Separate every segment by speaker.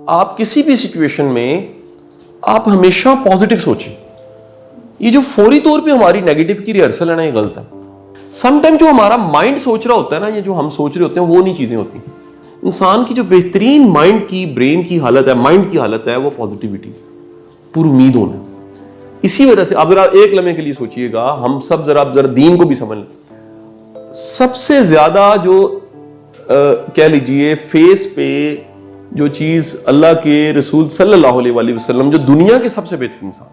Speaker 1: आप किसी भी सिचुएशन में आप हमेशा पॉजिटिव सोचिए। ये जो फौरी तौर पे हमारी नेगेटिव की रिहर्सल है ना, ये गलत है। समटाइम जो हमारा माइंड सोच रहा होता है ना, ये जो हम सोच रहे होते हैं वो नहीं चीजें होती। इंसान की जो बेहतरीन माइंड की, ब्रेन की हालत है, माइंड की हालत है, वो पॉजिटिविटी, पूरी उम्मीद होना। इसी वजह से आप जरा एक लम्हे के लिए सोचिएगा, हम सब जरा दीन को भी समझ लें। सबसे ज्यादा जो कह लीजिए फेस पे जो चीज अल्लाह के रसूल सल्लल्लाहु अलैहि वसल्लम, जो दुनिया के सबसे बेहतरीन इंसान,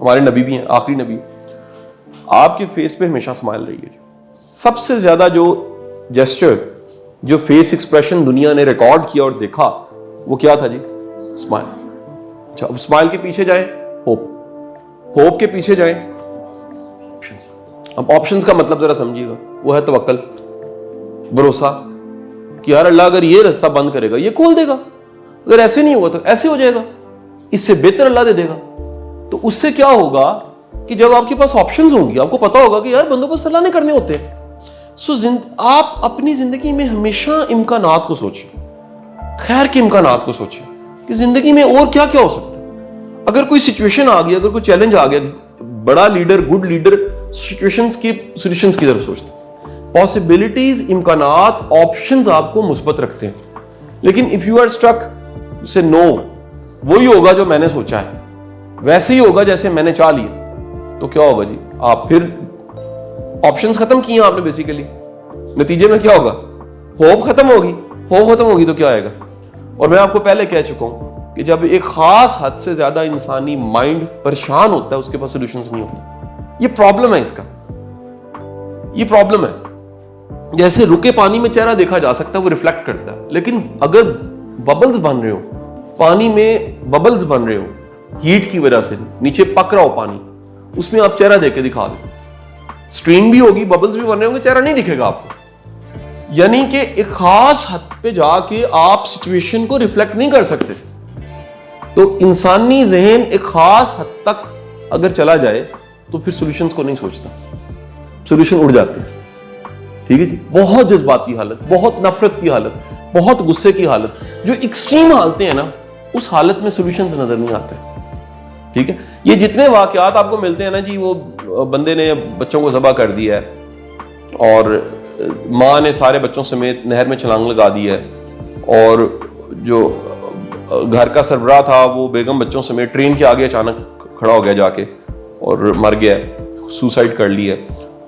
Speaker 1: हमारे नबी भी हैं, आखिरी नबी, आपके फेस पे हमेशा स्माइल रही है। सबसे ज्यादा जो जेस्चर, जो फेस एक्सप्रेशन दुनिया ने रिकॉर्ड किया और देखा, वो क्या था जी? स्माइल। अच्छा, अब स्माइल के पीछे जाए होप, होप के पीछे जाए ऑप्शंस। अब ऑप्शंस का मतलब जरा समझिएगा, वो है तवक्कल, भरोसा कि यार अल्लाह अगर ये रास्ता बंद करेगा ये खोल देगा, अगर ऐसे नहीं होगा तो ऐसे हो जाएगा, इससे बेहतर अल्लाह दे देगा। तो उससे क्या होगा कि जब आपके पास ऑप्शंस होंगी, आपको पता होगा कि यार बंदोबस्त अल्लाह ने करने होते हैं। सो आप अपनी जिंदगी में हमेशा इम्कानात को सोचिए, खैर के इम्कानात को सोचिए कि जिंदगी में और क्या क्या हो सकता है। अगर कोई सिचुएशन आ गई, अगर कोई चैलेंज आ गया, बड़ा लीडर, गुड लीडर सिचुएशंस की सॉल्यूशंस की तरफ सोचता है। पॉसिबिलिटीज, इम्कानात, ऑप्शंस आपको मुस्बत रखते हैं। लेकिन इफ यू आर स्ट्रक से नो, वही होगा जो मैंने सोचा है, वैसे ही होगा जैसे मैंने चाह लिया, तो क्या होगा जी? आप फिर ऑप्शंस खत्म किए आपने बेसिकली, नतीजे में क्या होगा? होप खत्म होगी। होप खत्म होगी तो क्या आएगा? और मैं आपको पहले कह चुका हूं कि जब एक खास हद से ज्यादा इंसानी माइंड परेशान होता है, उसके पास सॉल्यूशंस नहीं होता। ये प्रॉब्लम है, इसका ये प्रॉब्लम है। जैसे रुके पानी में चेहरा देखा जा सकता है, वो रिफ्लेक्ट करता है, लेकिन अगर बबल्स बन रहे हो, पानी में बबल्स बन रहे हो हीट की वजह से, नीचे पक रहा हो पानी, उसमें आप चेहरा देख के दिखा दो, स्ट्रीम भी होगी, बबल्स भी बन रहे होंगे, चेहरा नहीं दिखेगा आपको। यानी कि एक खास हद पे जाके आप सिचुएशन को रिफ्लेक्ट नहीं कर सकते। तो इंसानी जहन एक खास हद तक अगर चला जाए तो फिर सॉल्यूशंस को नहीं सोचता, सॉल्यूशन उड़ जाते हैं। ठीक है जी? बहुत जज्बाती हालत, बहुत नफरत की हालत, बहुत गुस्से की हालत, जो एक्सट्रीम हालतें हैं ना, उस हालत में सॉल्यूशंस नजर नहीं आते। ठीक है? ये जितने वाकयात आपको मिलते हैं ना जी, वो बंदे ने बच्चों को ज़बह कर दिया है और माँ ने सारे बच्चों समेत नहर में छलांग लगा दी है, और जो घर का सरबराह था वो बेगम बच्चों समेत ट्रेन के आगे अचानक खड़ा हो गया जाके और मर गया, सुसाइड कर लिया,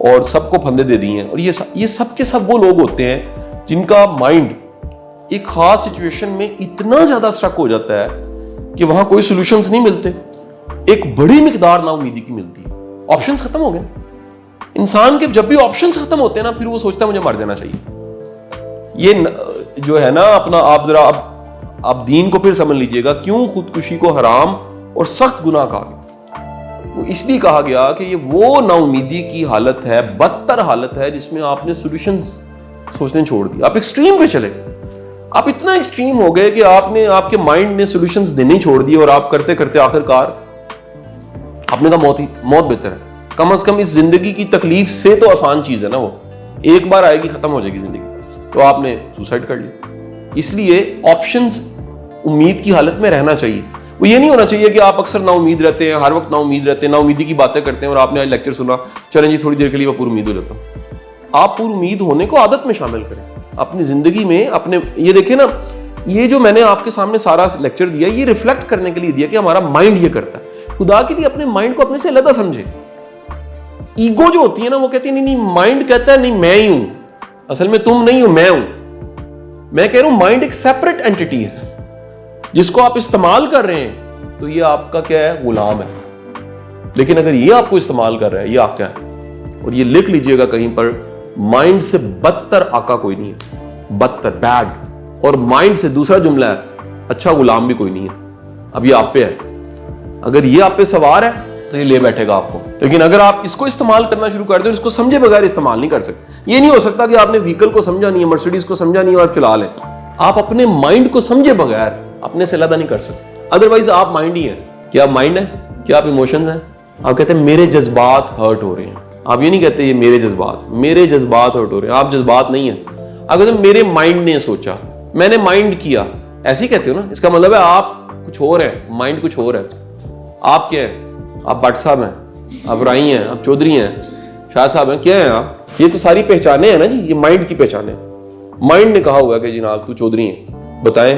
Speaker 1: और सबको फंदे दे दिए हैं। और ये सब के सब वो लोग होते हैं जिनका माइंड एक खास सिचुएशन में इतना ज्यादा स्ट्रक हो जाता है कि वहां कोई सॉल्यूशंस नहीं मिलते, एक बड़ी मिकदार ना उम्मीदी की मिलती है। ऑप्शंस खत्म हो गए। इंसान के जब भी ऑप्शंस खत्म होते हैं ना, फिर वो सोचता है मुझे मर जाना चाहिए। ये जो है ना अपना, आप जरा आप दीन को फिर समझ लीजिएगा, क्यों खुदकुशी को हराम और सख्त गुनाह कहा गया। वो इसलिए कहा गया कि ये वो नाउमीदी की हालत है, बदतर हालत है, जिसमें आपने सॉल्यूशंस सोचने छोड़ दिए, आप एक्सट्रीम पे चले। आप इतना एक्सट्रीम हो गए कि आपके माइंड ने सॉल्यूशंस देने छोड़ दिए, और आप करते करते आखिरकार आपने कहा मौत बेहतर है। कम से कम इस जिंदगी की तकलीफ से तो आसान चीज है ना, वो एक बार आएगी, खत्म हो जाएगी जिंदगी, तो आपने सुसाइड कर लिया। इसलिए ऑप्शंस, उम्मीद की हालत में रहना चाहिए। वो ये नहीं होना चाहिए कि आप अक्सर नाउम्मीद रहते हैं, हर वक्त नाउम्मीद रहते हैं, नाउम्मीदी की बातें करते हैं, और आपने आज लेक्चर सुना, चलें जी थोड़ी देर के लिए मैं पूरी उम्मीद हो जाता हूं। आप पूरी उम्मीद होने को आदत में शामिल करें अपनी जिंदगी में। अपने ये देखें ना, ये जो मैंने आपके सामने सारा लेक्चर दिया, ये रिफ्लेक्ट करने के लिए दिया कि हमारा माइंड ये करता है। खुदा के लिए अपने माइंड को अपने से अलग समझे। ईगो जो होती है ना, वो कहती है नहीं, माइंड कहता है नहीं मैं ही हूं, असल में तुम नहीं हो, मैं हूं। मैं कह रहा हूं माइंड एक सेपरेट एंटिटी है, जिसको आप इस्तेमाल कर रहे हैं तो ये आपका क्या है? गुलाम है। लेकिन अगर ये आपको इस्तेमाल कर रहा है, ये आपका है। और ये लिख लीजिएगा कहीं पर, माइंड से बदतर आका कोई नहीं है, बदतर, बैड। और माइंड से दूसरा जुमला है, अच्छा गुलाम भी कोई नहीं है। अब ये आप पे है, अगर ये आप पे सवार है तो ये ले बैठेगा आपको। लेकिन अगर आप इसको इस्तेमाल करना शुरू कर दो, इसको समझे बगैर इस्तेमाल नहीं कर सकते। ये नहीं हो सकता कि आपने व्हीकल को समझा नहीं है, मर्सिडीज को समझा नहीं है और चला लें। आप अपने माइंड को समझे बगैर अपने से अलग नहीं कर सकते। अदरवाइज आप माइंड ही है। क्या आप माइंड है? क्या आप इमोशंस हैं? आप कहते हैं मेरे जज्बात हर्ट हो रहे हैं। आप ये नहीं कहते ये मेरे जज्बात हर्ट हो रहे हैं। आप जज्बात नहीं है। आप कहते मेरे माइंड ने सोचा, मैंने माइंड किया, ऐसे ही कहते हो ना, इसका मतलब है आप कुछ और है, माइंड कुछ और है। आप क्या है? आप भट्ट साहब हैं, आप राई हैं, आप चौधरी हैं, शाह साहब हैं, क्या है आप? ये तो सारी पहचाने हैं ना जी, ये माइंड की पहचाने। माइंड ने कहा हुआ कि जनाब तू चौधरी है, बताएं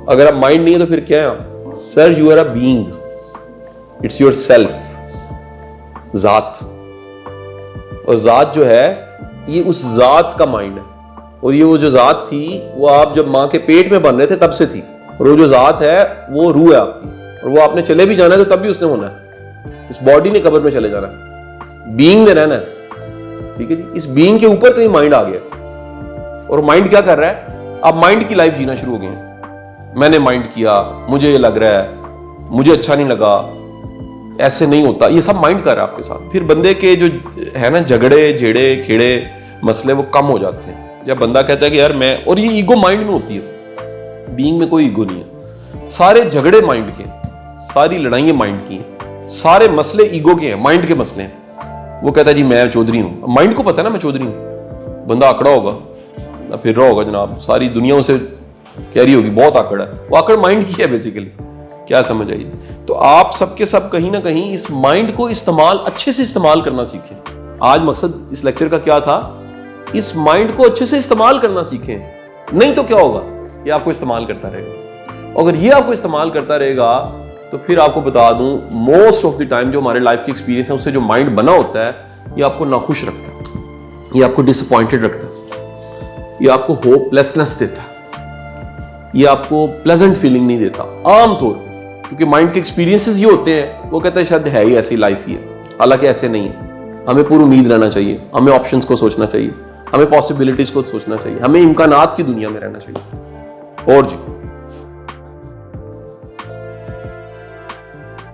Speaker 1: अगर आप माइंड नहीं है तो फिर क्या है आप? Sir you are a being, it's yourself, जात। और जात जो है ये उस जात का माइंड है। और ये वो जो जात थी वो आप जब मां के पेट में बन रहे थे तब से थी। और वो जो जात है वो रूह है आपकी, और वो आपने चले भी जाना है तो तब भी उसने होना है। इस बॉडी ने कब्र में चले जाना है, बीइंग में रहना है, ठीक है जी। इस बीइंग के ऊपर कहीं माइंड आ गया, और माइंड क्या कर रहा है? आप माइंड की लाइफ जीना शुरू हो गए हैं। मैंने माइंड किया, मुझे ये लग रहा है, मुझे अच्छा नहीं लगा, ऐसे नहीं होता, ये सब माइंड कर रहा है आपके साथ। फिर बंदे के जो है ना झगड़े झेड़े खेड़े मसले वो कम हो जाते हैं जब बंदा कहता है कि यार मैं, और ये ईगो माइंड में होती है, बीइंग में कोई ईगो नहीं है। सारे झगड़े माइंड के, सारी लड़ाइयां माइंड की हैं, सारे मसले ईगो के हैं, माइंड के मसले हैं। वो कहता है जी मैं चौधरी हूं, माइंड को पता है ना मैं चौधरी हूं। बंदा आंकड़ा होगा, फिर रहा होगा जनाब, सारी दुनिया उसे कह रही होगी बहुत आंकड़ा है, वो आंकड़ माइंड की है बेसिकली। क्या समझ आई? तो आप सबके सब कहीं ना कहीं इस माइंड को इस्तेमाल, अच्छे से इस्तेमाल करना सीखें। आज मकसद इस लेक्चर का क्या था? इस माइंड को अच्छे से इस्तेमाल करना सीखें। नहीं तो क्या होगा? ये आपको इस्तेमाल करता रहेगा। अगर ये आपको इस्तेमाल करता रहेगा तो फिर आपको बता दूं, मोस्ट ऑफ द टाइम जो हमारे लाइफ की एक्सपीरियंस है उससे जो माइंड बना होता है ये आपको नाखुश रखता है, ये आपको डिसअपॉइंटेड रखता है, ये आपको होपलेसनेस देता है, ये आपको प्लेजेंट फीलिंग नहीं देता आमतौर पर। क्योंकि माइंड के एक्सपीरियंसेस ये होते हैं, वो कहता है शायद है ही ऐसी लाइफ ही है, हालांकि ऐसे नहीं है। हमें पूरी उम्मीद रहना चाहिए, हमें ऑप्शंस को सोचना चाहिए, हमें पॉसिबिलिटीज को सोचना चाहिए, हमें इम्कानात की दुनिया में रहना चाहिए। और जी